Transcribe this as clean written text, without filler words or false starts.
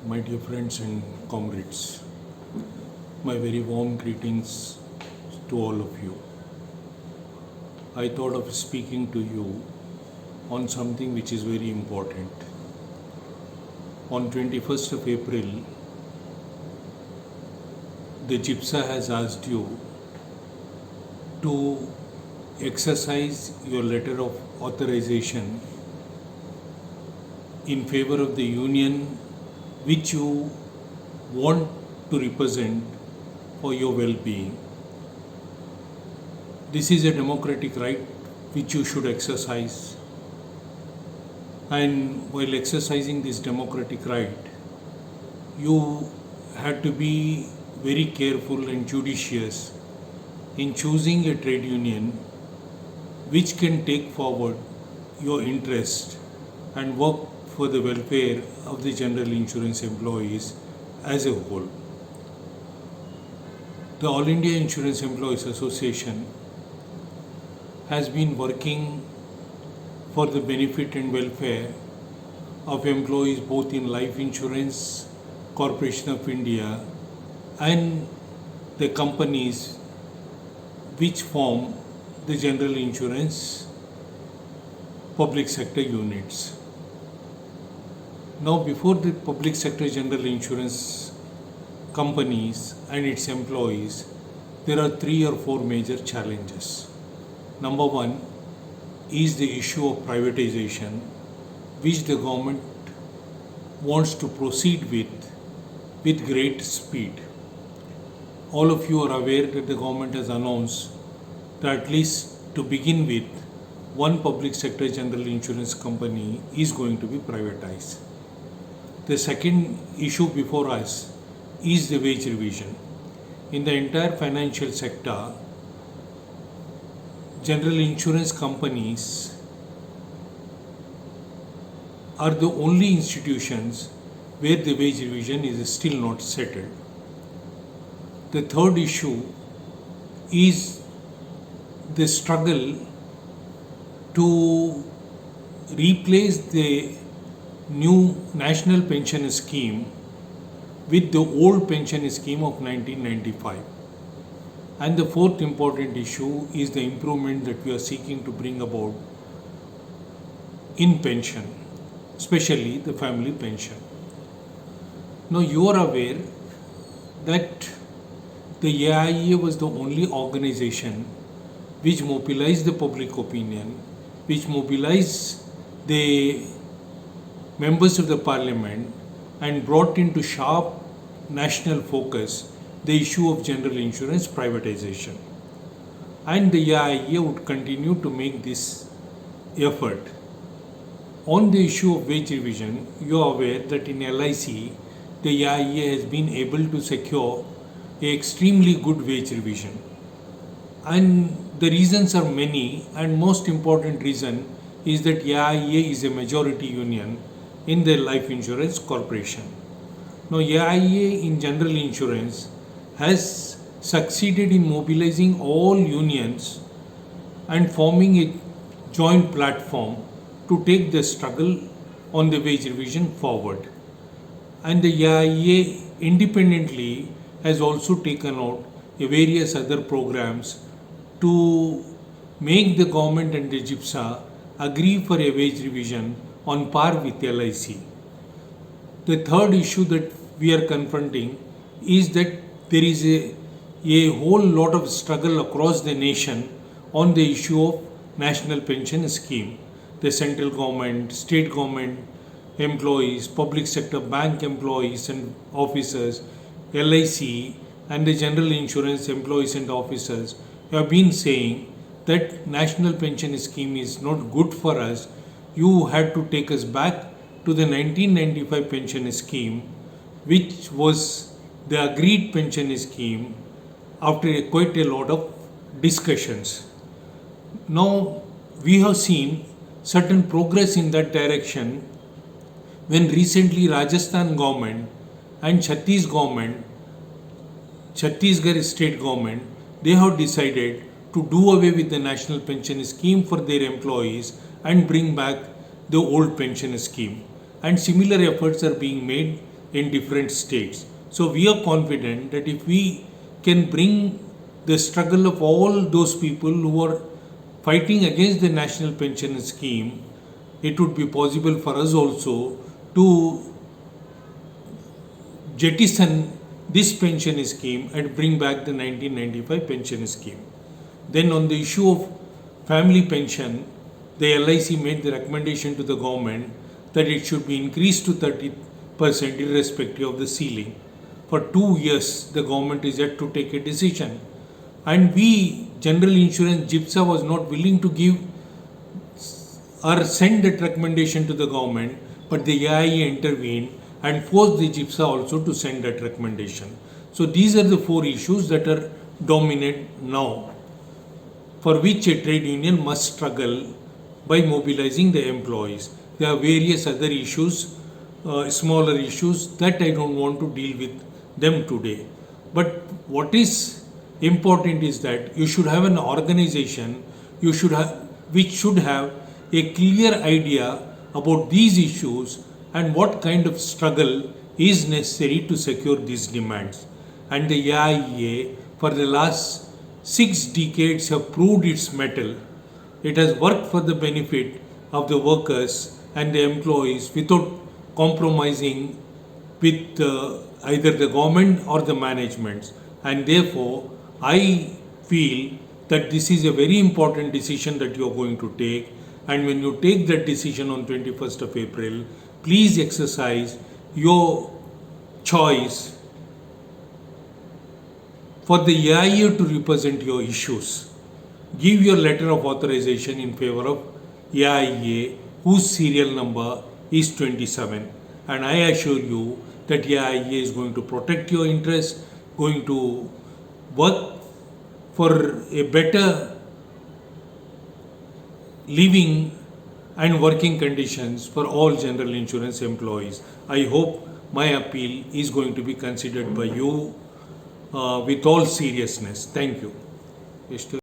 My dear friends and comrades, my very warm greetings to all of you. I thought of speaking to you on something which is very important. On 21st of April, the GIPSA has asked you to exercise your letter of authorization in favor of the union which you want to represent for your well-being. This is a democratic right which you should exercise, and while exercising this democratic right, you had to be very careful and judicious in choosing a trade union which can take forward your interest and work for the welfare of the general insurance employees as a whole. The All India Insurance Employees Association has been working for the benefit and welfare of employees both in Life Insurance Corporation of India and the companies which form the general insurance public sector units. Now, before the public sector general insurance companies and its employees, there are 3 or 4 major challenges. Number one is the issue of privatization, which the government wants to proceed with great speed. All of you are aware that the government has announced that at least to begin with, one public sector general insurance company is going to be privatized. The second issue before us is the wage revision. In the entire financial sector, general insurance companies are the only institutions where the wage revision is still not settled. The third issue is the struggle to replace the new national pension scheme with the old pension scheme of 1995. And the fourth important issue is the improvement that we are seeking to bring about in pension, especially the family pension. Now, you are aware that the AIIEA was the only organization which mobilized the public opinion, which mobilized the members of the parliament and brought into sharp national focus the issue of general insurance privatization. And the AIIEA would continue to make this effort. On the issue of wage revision, you are aware that in LIC, the AIIEA has been able to secure an extremely good wage revision. And the reasons are many, and most important reason is that AIIEA is a majority union in the Life Insurance Corporation. Now, AIIEA in general insurance has succeeded in mobilizing all unions and forming a joint platform to take the struggle on the wage revision forward. And the AIIEA independently has also taken out various other programs to make the government and the GIPSA agree for a wage revision on par with LIC. The third issue that we are confronting is that there is a whole lot of struggle across the nation on the issue of national pension scheme. The central government, state government employees, public sector bank employees and officers, LIC and the general insurance employees and officers have been saying that national pension scheme is not good for us. You had to take us back to the 1995 pension scheme, which was the agreed pension scheme after quite a lot of discussions. Now, we have seen certain progress in that direction when recently Rajasthan government and Chhattisgarh state government, they have decided to do away with the national pension scheme for their employees and bring back the old pension scheme. And similar efforts are being made in different states. So we are confident that if we can bring the struggle of all those people who are fighting against the national pension scheme, it would be possible for us also to jettison this pension scheme and bring back the 1995 pension scheme. Then on the issue of family pension, the LIC made the recommendation to the government that it should be increased to 30% irrespective of the ceiling. For 2 years, the government is yet to take a decision. And we, General Insurance, GIPSA was not willing to give or send that recommendation to the government, but the AIIEA intervened and forced the GIPSA also to send that recommendation. So these are the 4 issues that are dominant now, for which a trade union must struggle by mobilizing the employees. There are various other issues, smaller issues that I don't want to deal with them today. But what is important is that you should have an organization which should have a clear idea about these issues and what kind of struggle is necessary to secure these demands. And the AIIEA for the last 6 decades have proved its mettle. It has worked for the benefit of the workers and the employees without compromising with either the government or the management. And therefore, I feel that this is a very important decision that you are going to take. And when you take that decision on 21st of April, please exercise your choice for the AIIEA to represent your issues. Give your letter of authorization in favor of AIIEA, whose serial number is 27. And I assure you that AIIEA is going to protect your interests, going to work for a better living and working conditions for all general insurance employees. I hope my appeal is going to be considered by you with all seriousness. Thank you.